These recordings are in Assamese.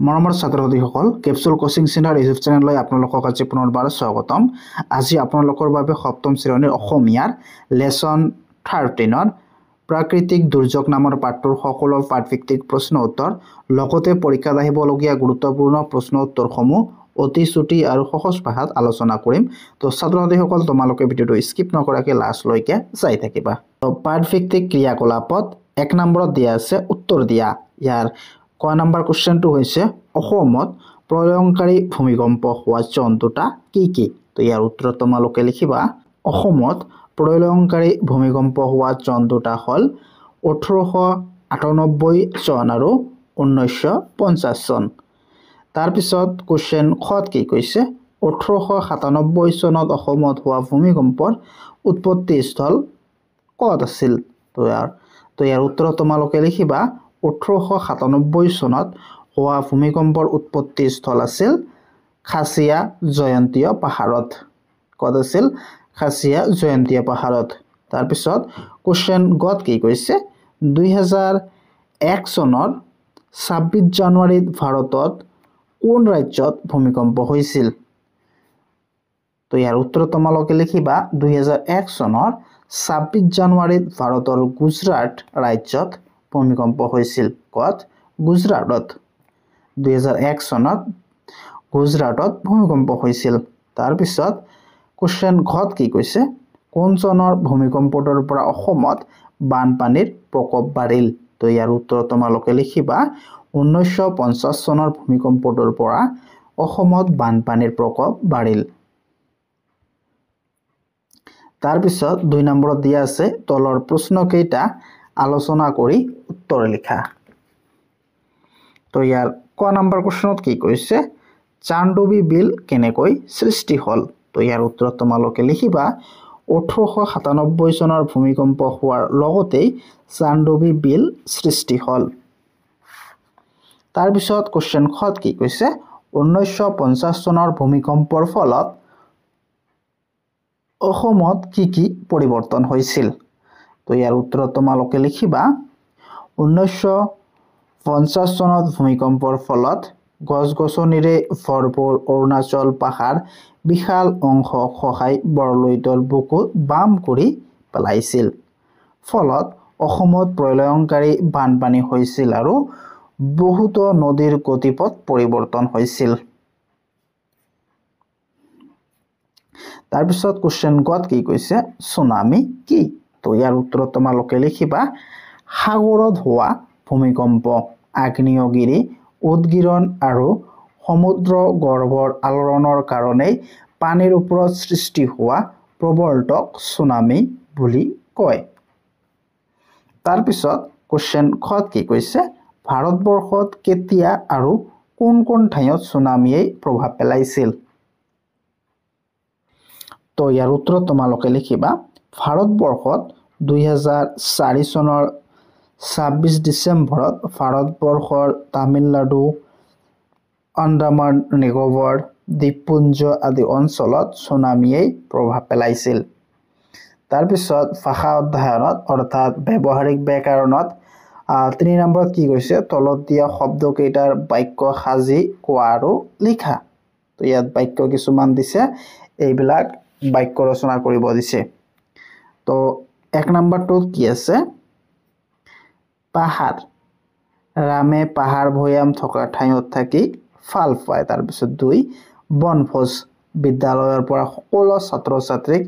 মৰমৰ ছাত্ৰ-ছাত্ৰীসকল কেপচুল কোচিং চেণ্টাৰ ইউটিউব চেনেললৈ আপোনালোকক আজি পুনৰবাৰ স্বাগতম। আজি আপোনালোকৰ বাবে সপ্তম শ্ৰেণীৰ অসমীয়াৰ লেসন 13ৰ প্ৰাকৃতিক দুৰ্যোগ নামৰ পাঠটোৰ সকলো পাঠভিত্তিক প্ৰশ্ন উত্তৰ লগতে পৰীক্ষাত আহিবলগীয়া গুৰুত্বপূৰ্ণ প্ৰশ্ন উত্তৰসমূহ অতি চুটি আৰু সহজ ভাষাত আলোচনা কৰিম। তো ছাত্ৰ-ছাত্ৰীসকল তোমালোকে ভিডিঅটো স্কিপ নকৰাকৈ লাষ্টলৈকে চাই থাকিবা। তো পাঠভিত্তিক ক্ৰিয়াকলাপত 1 নম্বৰত দিয়া আছে উত্তৰ দিয়া। ইয়াৰ ক নম্বৰ কোৱেশ্চনটো হৈছে অসমত প্ৰলয়ংকাৰী ভূমিকম্প হোৱা চনটোটা কি কি? তো ইয়াৰ উত্তৰ তোমালোকে লিখিবা অসমত প্ৰলয়ংকাৰী ভূমিকম্প হোৱা চনটোটা হ'ল 1898 চন আৰু 1950 চন। তাৰ পিছত কোৱেশ্চন খত কি কৈছে 1897 চনত অসমত হোৱা ভূমিকম্পৰ উৎপত্তি স্থল ক'ত আছিল? তো ইয়াৰ উত্তৰ তোমালোকে লিখিবা 1897 চনত হোৱা ভূমিকম্পৰ উৎপত্তি স্থল আছিল খাচিয়া জয়ন্তীয় পাহাৰত। ক'ত আছিল? খাচিয়া জয়ন্তীয় পাহাৰত। তাৰ পিছত কোৱেশ্চন গত কি কৈছে 2001 চনৰ 26 জানুৱাৰীত ভাৰতত কোন ৰাজ্যত ভূমিকম্প হৈছিল? তো ইয়াৰ উত্তৰ তোমালোকে লিখিবা 2001 চনৰ 26 জানুৱাৰীত ভাৰতৰ গুজৰাট ৰাজ্যত ভূমিকম্প হৈছিল। ক'ত? গুজৰাটত। 2001 চনত গুজৰাটত ভূমিকম্প হৈছিল। তাৰ পিছত কোৱেশ্চন ঘত কি কৈছে কোন চনৰ ভূমিকম্পটোৰ পৰা অসমত বানপানীৰ প্ৰকোপ বাঢ়িল? তো ইয়াৰ উত্তৰ তোমালোকে লিখিবা 1950 চনৰ ভূমিকম্পটোৰ পৰা অসমত বানপানীৰ প্ৰকোপ বাঢ়িল। তাৰ পিছত 2 নম্বৰত দিয়া আছে তলৰ প্ৰশ্নকেইটা আলোচনা কৰি উত্তৰ লিখা। তো ইয়াৰ ক নম্বৰ কোৱেশ্চনত কি কৈছে চান্দোবী বিল কেনেকৈ সৃষ্টি হ'ল? তো ইয়াৰ উত্তৰ তোমালোকে লিখিবা 1897 চনৰ ভূমিকম্প হোৱাৰ লগতেই চান্দোবী বিল সৃষ্টি হ'ল। তাৰ পিছত কোৱেশ্চন খত কি কৈছে 1950 চনৰ ভূমিকম্পৰ ফলত অসমত কি কি পৰিৱৰ্তন হৈছিল? তো ইয়াৰ উত্তৰ তোমালোকে লিখিবা 1950 চনত ভূমিকম্পৰ ফলত গছ-গছনিৰে ভৰপূৰ অৰুণাচল পাহাৰ বিশাল অংশ খহাই বৰলুইতৰ বুকুত বাম কৰি পেলাইছিল। ফলত অসমত প্ৰলয়ংকাৰী বানপানী হৈছিল আৰু বহুতো নদীৰ গতিপথ পৰিৱৰ্তন হৈছিল। তাৰ পিছত কোৱেশ্চন গত কি কৈছে সুনামি কি? তো ইয়াৰ উত্তৰ তোমালোকে লিখিবা সাগৰত হোৱা ভূমিকম্প আগ্নেয়গিৰি উদগীৰণ আৰু সমুদ্ৰ গৰ্ভৰ আলোড়নৰ কাৰণেই পানীৰ ওপৰত সৃষ্টি হোৱা প্ৰবলতক সুনামি বুলি কয়। তাৰ পিছত কোৱেশ্চন খত কি কৈছে ভাৰতবৰ্ষত কেতিয়া আৰু কোন কোন ঠাইত সুনামিয়ে প্ৰভাৱ পেলাইছিল? তো ইয়াৰ উত্তৰ তোমালোকে লিখিবা ভাৰতবৰ্ষত 2004 চনৰ 26 ডিচেম্বৰত ভাৰতবৰ্ষৰ তামিলনাডু আন্দামান নিকোবৰ দ্বীপপুঞ্জ আদি অঞ্চলত সুনামিয়ে প্ৰভাৱ পেলাইছিল। তাৰ পিছত ভাষা অধ্যয়নত অৰ্থাৎ ব্যৱহাৰিক ব্যাকৰণত 3 নম্বৰত কি কৈছে তলত দিয়া শব্দকেইটাৰ বাক্য সাজি কোৱা আৰু লিখা। তো ইয়াত বাক্য কিছুমান দিছে এইবিলাক বাক্য ৰচনা কৰিব দিছে। তো 1 নম্বৰটো কি আছে পাহাৰ ৰামে পাহাৰ ভৈয়াম থকা ঠাইত থাকি ফাল পায়। তাৰ পিছত 2 বনভোজ বিদ্যালয়ৰ পৰা সকলো ছাত্ৰ-ছাত্ৰীক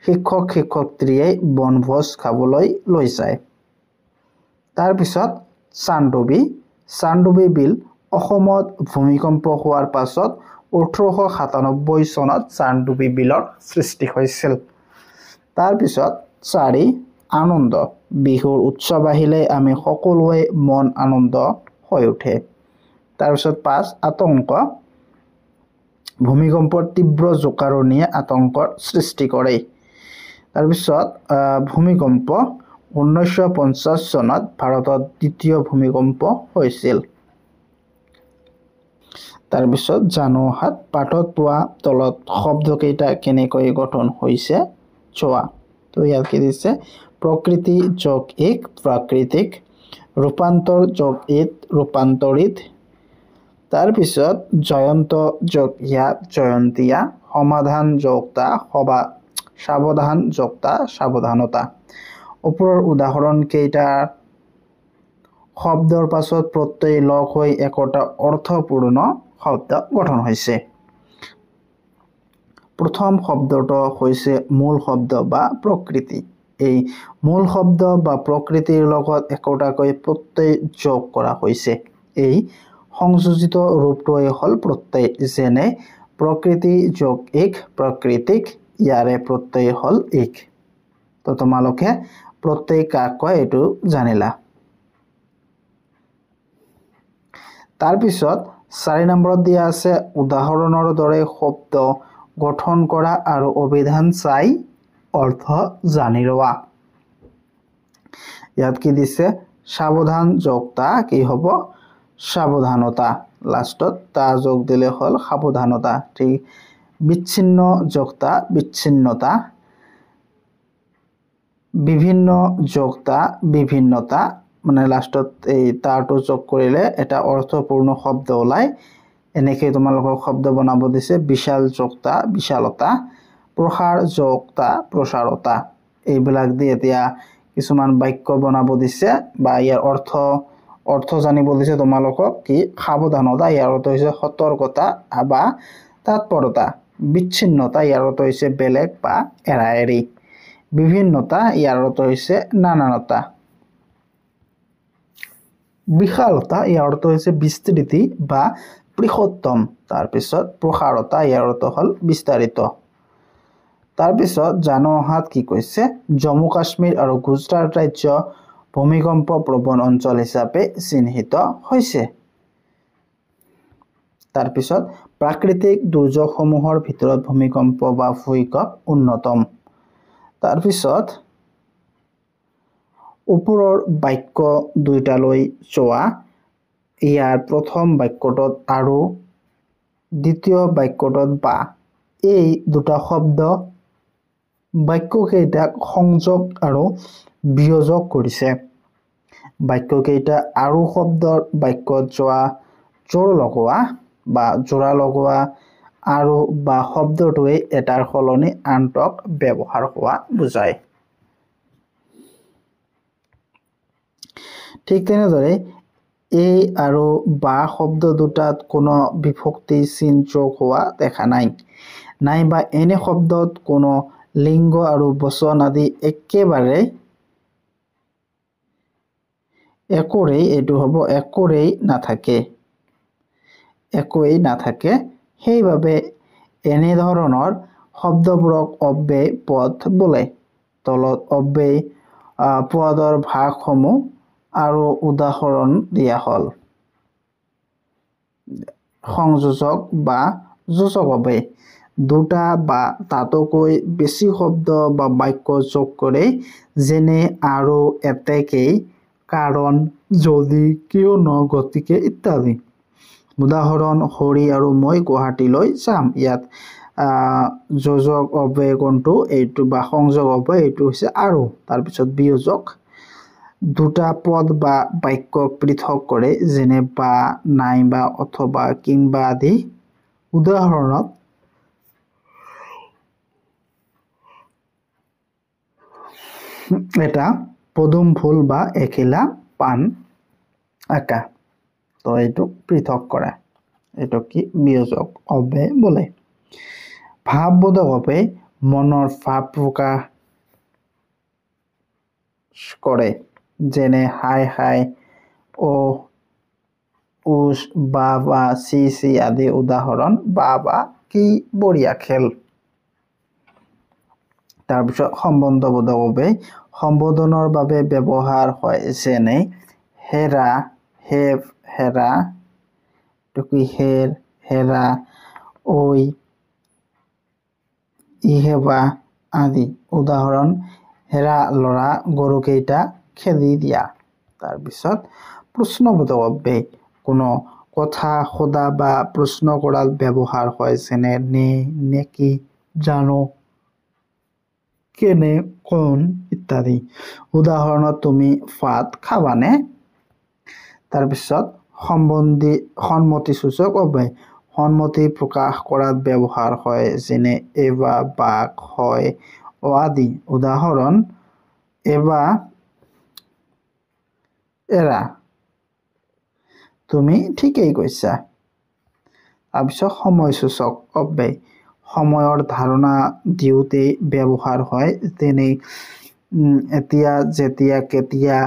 শিক্ষক শিক্ষয়িত্ৰীয়ে বনভোজ খাবলৈ লৈ যায়। তাৰ পিছত চান্দোবী বিল অসমত ভূমিকম্প হোৱাৰ পাছত 1897 চনত চান্দোবী বিলৰ সৃষ্টি হৈছিল। তাৰ পিছত 4 আনন্দ বিহুৰ উৎসৱ আহিলে আমি সকলোৱে মন আনন্দ হৈ উঠে। তাৰ পিছত 5 আতংক ভূমিকম্পৰ তীব্ৰ জোকাৰণিয়ে আতংকৰ সৃষ্টি কৰে। তাৰ পিছত ভূমিকম্প 1950 চনত ভাৰতত দ্বিতীয় ভূমিকম্প হৈছিল। তাৰ পিছত জানো হাত পাঠত পোৱা তলত শব্দকেইটা কেনেকৈ গঠন হৈছে চোৱা। তো ইয়াত কি দিছে প্ৰকৃতি যোগ এক প্ৰাকৃতিক ৰূপান্তৰ যোগ এক ৰূপান্তৰিত তাৰ পিছত জয়ন্ত যোগ ইয়া জয়ন্তীয়া সমাধান যোগতা সবা সাৱধান যোগতা সাৱধানতা ওপৰৰ উদাহৰণ কেইটাৰ শব্দৰ পাছত প্ৰত্যয় লগ হৈ একোটা অৰ্থপূৰ্ণ শব্দ গঠন হৈছে প্ৰথম শব্দটো হৈছে মূল শব্দ বা প্ৰকৃতি এই মূল শব্দ বা প্ৰকৃতিৰ লগত একোটাকৈ প্ৰত্যয় যোগ কৰা হৈছে এই সংযোজিত ৰূপটোৱে হ'ল প্ৰত্যয় যেনে প্ৰকৃতি যোগ এক প্ৰাকৃতিক ইয়াৰে প্ৰত্যয় হ'ল এক তো তোমালোকে প্ৰত্যয় কাক কয় এইটো জানিলা তাৰ পিছত 4 নম্বৰত দিয়া আছে উদাহৰণৰ দৰে শব্দ গঠন কৰা আৰু অভিধান চাই অৰ্থ জানি লোৱা ইয়াত কি দিছে সাৱধান যোগতা কি হ'ব সাৱধানতা লাষ্টত তা যোগ দিলে হ'ল সাৱধানতা ঠিক বিচ্ছিন্ন যোগতা বিচ্ছিন্নতা বিভিন্ন যোগতা বিভিন্নতা মানে লাষ্টত এই তাটো যোগ কৰিলে এটা অৰ্থপূৰ্ণ শব্দ ওলাই এনেকৈ তোমালোকক শব্দ বনাব দিছে বিশাল যোগতা বিশালতা প্ৰসাৰ যোগতা প্ৰসাৰতা এইবিলাক দি এতিয়া কিছুমান বাক্য বনাব দিছে বা ইয়াৰ অৰ্থ জানিব দিছে তোমালোকক কি সাৱধানতা ইয়াৰ অৰ্থ হৈছে সতৰ্কতা বা তাৎপৰতা বিচ্ছিন্নতা ইয়াৰ অৰ্থ হৈছে বেলেগ বা এৰা এৰি বিভিন্নতা ইয়াৰ অৰ্থ হৈছে নানানতা বিশালতা ইয়াৰ অৰ্থ হৈছে বিস্তৃতি বা বৃহত্তম তাৰ পিছত প্ৰসাৰতা ইয়াৰ অৰ্থ হ'ল বিস্তাৰিত তাৰ পিছত জানোহাত কি কৈছে জম্মু কাশ্মীৰ আৰু গুজৰাট ৰাজ্য ভূমিকম্প প্ৰবণ অঞ্চল হিচাপে চিহ্নিত হৈছে তাৰ পিছত প্ৰাকৃতিক দুৰ্যোগসমূহৰ ভিতৰত ভূমিকম্প বা ভূঁইকঁপ অন্যতম তাৰ পিছত ওপৰৰ বাক্য দুইটালৈ চোৱা ইয়াৰ প্ৰথম বাক্যটোত আৰু দ্বিতীয় বাক্যটোত বা এই দুটা শব্দ বাক্যকেইটাক সংযোগ আৰু বিয়োজক কৰিছে বাক্যকেইটা আৰু শব্দৰ বাক্যত জোৰ লগোৱা বা জোৰা লগোৱা আৰু বা শব্দটোৱে এটাৰ সলনি আনটোক ব্যৱহাৰ হোৱা বুজায় ঠিক তেনেদৰে এই আৰু বা শব্দ দুটাত কোনো বিভক্তি চিন যোগ হোৱা দেখা নাই নাইবা এনে শব্দত কোনো লিংগ আৰু বচন আদি একেবাৰে এইটো হ'ব একোৰেই নাথাকে সেইবাবে এনে ধৰণৰ শব্দবোৰক অব্যয় পদ বোলে তলত অব্যয় পদৰ ভাগসমূহ আৰু উদাহৰণ দিয়া হ'ল সংযোজক বা যোজক অব্যয় দুটা বা তাতকৈ বেছি শব্দ বা বাক্য যোগ কৰে যেনে আৰু এতেকেই কাৰণ যদি কিয়নো গতিকে ইত্যাদি উদাহৰণ হৰি আৰু মই গুৱাহাটীলৈ যাম ইয়াত যোজক অব্যয় কোনটো এইটো বা সংযোগ অব্যয় এইটো হৈছে আৰু তাৰ পিছত বিয়োজক দুটা পদ বা বাক্য পৃথক কৰে যেনে বা নাই বা অথবা কিংবা আদি উদাহৰণত এটা পদুম ফুল বা এখিলা পান আঁকা তো এইটো পৃথক কৰা এইটো কি বিয়োজক অব্যয় বোলে ভাৱবোধক অব্যয় মনৰ ভাৱ প্ৰকাশ কৰে যেনে হাই হাই ও উস বা চি চি আদি উদাহৰণ বা কি বঢ়িয়া খেল তাৰপিছত সম্বন্ধবোধক অব্যয় সম্বোধনৰ বাবে ব্যৱহাৰ হয় যেনে হেৰা হেৰা টুকি হেৰা ঐ ইহেবা আদি উদাহৰণ হেৰা লৰা গৰুকেইটা খেদি দিয়া তাৰপিছত প্ৰশ্নবোধক অব্যয় কোনো কথা সোধা বা প্ৰশ্ন কৰাত ব্যৱহাৰ হয় যেনে নে কি জানো কেনে কোন ইত্যাদি উদাহৰণত তুমি ভাত খাবানে তাৰপিছত সন্মতিসূচক অব্যয় সন্মতি প্ৰকাশ কৰাত ব্যৱহাৰ হয়, যেনে এবা, বাক, হয় ও আদি। উদাহৰণ এবা, এৰা। তুমি ঠিকেই কৈছা। তাৰপিছত সময়সূচক অব্যয় সময়ৰ ধাৰণা দিওঁতে ব্যৱহাৰ হয়, যেনে এতিয়া, যেতিয়া, কেতিয়া,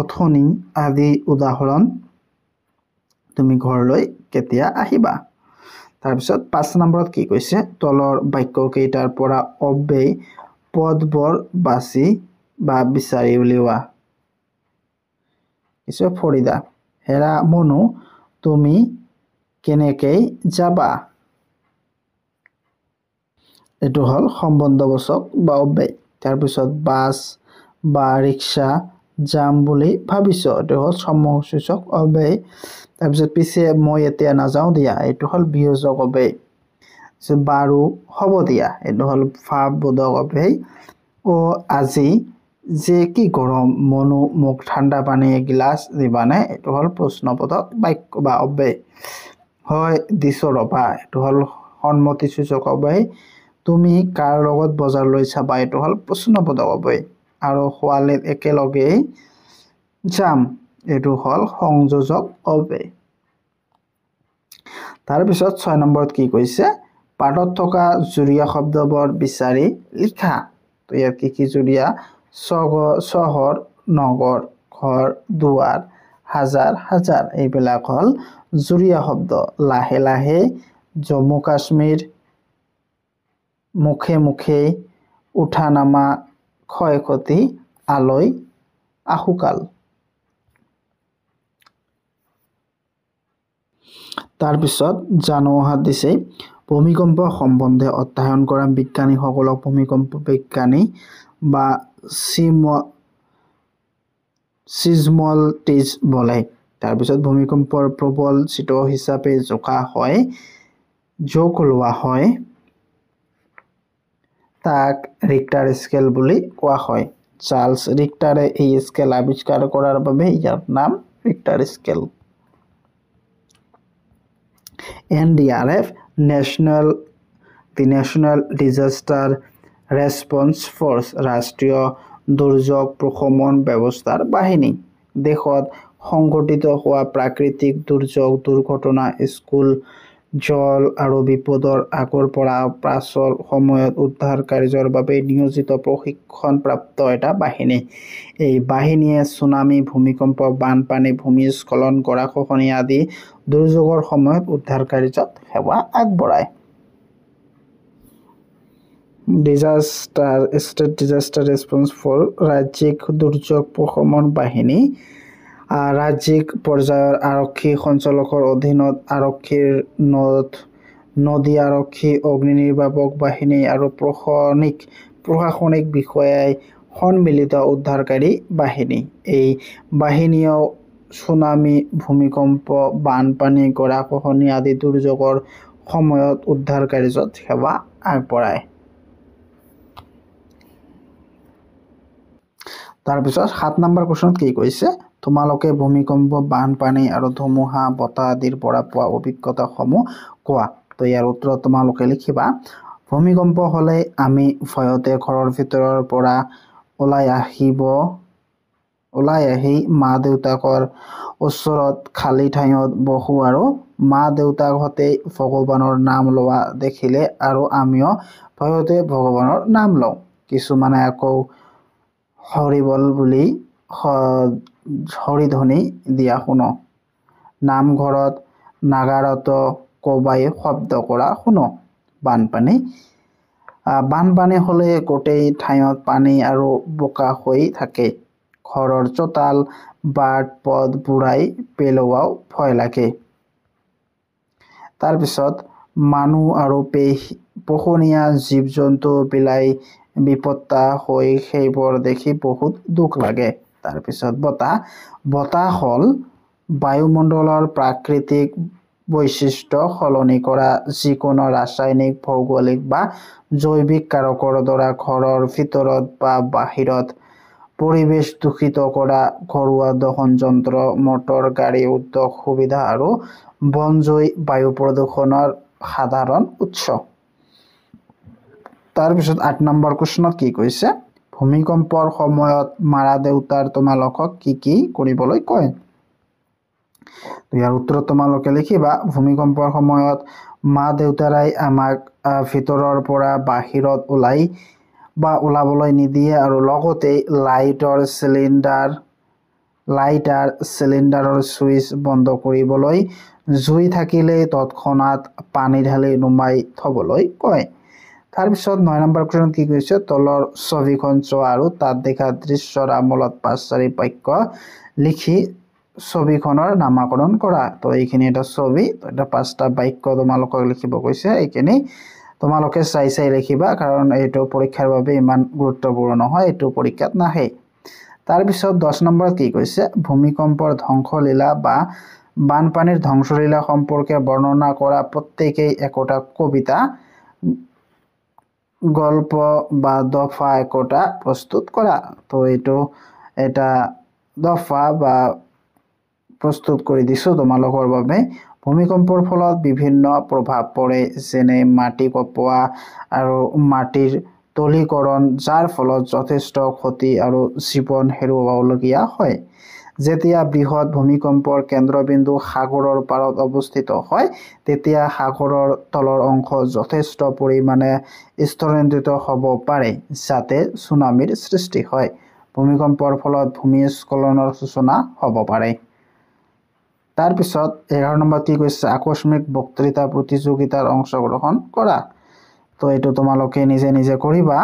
অথনি আদি। উদাহৰণ তুমি ঘৰলৈ কেতিয়া আহিবা। তাৰপিছত 5 নম্বৰত কি কৈছে, তলৰ বাক্যকেইটাৰ পৰা অব্যয় পদবোৰ বাছি বা বিচাৰি উলিওৱা। কিছু ফৰিদা, হেৰা মনু, তুমি কেনেকৈ যাবা। এইটো হ'ল সম্বন্ধবাচক বা অব্যয়। তাৰপিছত বাছ বা ৰিক্সা যাম বুলি ভাবিছ, এইটো হ'ল সময়সূচক অব্যয়। তাৰপিছত পিছে মই এতিয়া নাযাওঁ দিয়া, এইটো হ'ল বিয়োজক অব্যয়। বাৰু হ'ব দিয়া, এইটো হ'ল ভাৱবোধক অব্যয়। ও আজি যে কি গৰম, মনু মোক ঠাণ্ডা পানী এগিলাচ দিবানে, এইটো হ'ল প্ৰশ্নবোধক বাক্য বা অব্যয়। হয় দিছো ৰবা, এইটো হ'ল সন্মতিসূচক অব্যয়। তুমি কাৰ লগত বজাৰলৈ যাবা, এইটো হ'ল প্ৰশ্নবোধক অব্যয়। আৰু খোৱালে একেলগেই যাম, এইটো হ'ল সংযোজক অব্যয়। তাৰপিছত 6 নম্বৰত কি কৈছে, পাঠত থকা জুৰীয়া শব্দবোৰ বিচাৰি লিখা। তো ইয়াত কি কি জুৰীয়া, চহৰ, নগৰ, ঘৰ, দুৱাৰ, হাজাৰ, হাজাৰ, এইবিলাক হ'ল জুৰীয়া শব্দ। লাহে লাহে, জম্মু কাশ্মীৰ, মুখে মুখে, উঠা নামা, ক্ষয়ক্ষতি, আলৈ আহুকাল। তাৰপিছত জানো অহাত দিছে, ভূমিকম্প সম্বন্ধে অধ্যয়ন কৰা বিজ্ঞানীসকলক ভূমিকম্প বিজ্ঞানী বা সিজমলজিষ্ট বোলে। তাৰপিছত ভূমিকম্পৰ প্ৰবলচিত হিচাপে জোখ লোৱা হয়, তাক ৰিক্টাৰ স্কেল বুলি কোৱা হয়। চাৰ্লছ ৰিক্টাৰে এই স্কেল আৱিষ্কাৰ কৰাৰ বাবে ইয়াৰ নাম Richter scale. NDRF, national disaster response force, ৰাষ্ট্ৰীয় দুৰ্যোগ প্ৰশমন ব্যৱস্থাৰ বাহিনী। দেশত সংঘটিত হোৱা প্ৰাকৃতিক দুৰ্যোগ, দুৰ্ঘটনা, স্কুল, জল আৰু বিপদৰ আগৰ পৰা পাছৰ সময়ত উদ্ধাৰ কাৰ্যৰ বাবে নিয়োজিত প্ৰশিক্ষণপ্ৰাপ্ত এটা বাহিনী। এই বাহিনীয়ে ছুনামি, ভূমিকম্প, বানপানী, ভূমিস্খলন, গৰাখহনীয়া আদি দুৰ্যোগৰ সময়ত উদ্ধাৰ কাৰ্যত সেৱা আগবঢ়ায়। ষ্টেট ডিজাষ্টাৰ ৰেছপন্স ফ'ৰ্চ, ৰাজ্যিক দুৰ্যোগ প্ৰশমন বাহিনী, ৰাজ্যিক পৰ্যায়ৰ আৰক্ষী সঞ্চালকৰ অধীনত আৰক্ষীৰ নদী আৰক্ষী, অগ্নিনিৰ্বাপক বাহিনী আৰু প্ৰশাসনিক বিষয়াই সন্মিলিত উদ্ধাৰকাৰী বাহিনী। এই বাহিনীয়েও ছুনামি, ভূমিকম্প, বানপানী, গৰাখহনীয়া আদি দুৰ্যোগৰ সময়ত উদ্ধাৰ কাৰ্যত সেৱা আগবঢ়ায়। তাৰপিছত 7 নম্বৰ প্ৰশ্নত কি কৈছে, তোমালোকে ভূমিকম্প, বানপানী আৰু ধুমুহা বতাহ আদিৰ পৰা পোৱা অভিজ্ঞতাসমূহ কোৱা। তো ইয়াৰ উত্তৰত তোমালোকে লিখিবা, ভূমিকম্প হ'লে আমি ভয়তে ঘৰৰ ভিতৰৰ পৰা ওলাই আহি মা দেউতাকৰ ওচৰত খালী ঠাইত বহো আৰু মা দেউতাকহঁতে ভগৱানৰ নাম লোৱা দেখিলে আৰু আমিও ভয়তে ভগৱানৰ নাম লওঁ। কিছুমানে আকৌ হৰিবল বুলি হৰিধ্বনি দিয়া শুনো। নামঘৰত নাগাৰাতো কোবাই শব্দ কৰা শুনো। বানপানী হ'লে গোটেই ঠাইত পানী আৰু বোকা হৈ থাকে। ঘৰৰ চোতাল, বাট পথ বুৰাই পেলোৱাও ভয় লাগে। তাৰপিছত মানুহ আৰু পোহনীয়া জীৱ জন্তু বিলাই বিপত্তা হৈ সেইবোৰ দেখি বহুত দুখ লাগে। তাৰপিছত বতাহ হ'ল বায়ুমণ্ডলৰ প্ৰাকৃতিক বৈশিষ্ট্য সলনি কৰা যিকোনো ৰাসায়নিক, ভৌগোলিক বা জৈৱিক কাৰকৰ দ্বাৰা ঘৰৰ ভিতৰত বা বাহিৰত পৰিৱেশ দূষিত কৰা, ঘৰুৱা দহন যন্ত্ৰ, মটৰ গাড়ী উদ্যোগ সুবিধা আৰু বনজুই বায়ু প্ৰদূষণৰ সাধাৰণ উৎস। তাৰপিছত 8 নম্বৰ প্ৰশ্নত কি কৈছে, ভূমিকম্পৰ সময়ত মাৰা দেউতাৰ তোমালোকক কি কি কৰিবলৈ কয়? ইয়াৰ উত্তৰ তোমালোকে লিখিবা, ভূমিকম্পৰ সময়ত মা দেউতাৰাই আমাক ভিতৰৰ পৰা বাহিৰত ওলাবলৈ নিদিয়ে আৰু লগতে লাইটাৰ চিলিণ্ডাৰৰ ছুইচ বন্ধ কৰিবলৈ, জুই থাকিলে তৎক্ষণাত পানী ঢালি নুমাই থবলৈ কয়। তাৰপিছত 9 নম্বৰ প্ৰশ্নত কি কৈছে, তলৰ ছবিখন চোৱা আৰু তাত দেখা দৃশ্যৰ আমলত 5-4 বাক্য লিখি ছবিখনৰ নামাকৰণ কৰা। তো এইখিনি এটা ছবি, এটা 5টা বাক্য তোমালোকক লিখিব কৈছে। এইখিনি তোমালোকে চাই লিখিবা, কাৰণ এইটো পৰীক্ষাৰ বাবে ইমান গুৰুত্বপূৰ্ণ নহয়, এইটো পৰীক্ষাত নাহে। তাৰপিছত 10 নম্বৰত কি কৈছে, ভূমিকম্পৰ ধ্বংসলীলা বা বানপানীৰ ধ্বংসলীলা সম্পৰ্কে বৰ্ণনা কৰা, প্ৰত্যেকেই একোটা কবিতা, গল্প বা দফা একোটা প্ৰস্তুত কৰা। তো এইটো এটা দফা বা প্ৰস্তুত কৰি দিছো তোমালোকৰ বাবে। ভূমিকম্পৰ ফলত বিভিন্ন প্ৰভাৱ পৰে, যেনে মাটি কঁপোৱা আৰু মাটিৰ তলীকৰণ, যাৰ ফলত যথেষ্ট ক্ষতি আৰু জীৱন হেৰুৱাবলগীয়া হয়। যেতিয়া বৃহৎ ভূমিকম্পৰ কেন্দ্ৰবিন্দু সাগৰৰ পাৰত অৱস্থিত হয়, তেতিয়া সাগৰৰ তলৰ অংশ যথেষ্ট পৰিমাণে স্তৰান্তৰিত হ'ব পাৰে, যাতে ছুনামিৰ সৃষ্টি হয়। ভূমিকম্পৰ ফলত ভূমিস্খলনৰ সূচনা হ'ব পাৰে। তাৰপিছত 11 নম্বৰত কি কৈছে, আকস্মিক বক্তৃতা প্ৰতিযোগিতাত অংশগ্ৰহণ কৰা। তো এইটো তোমালোকে নিজে কৰিবা।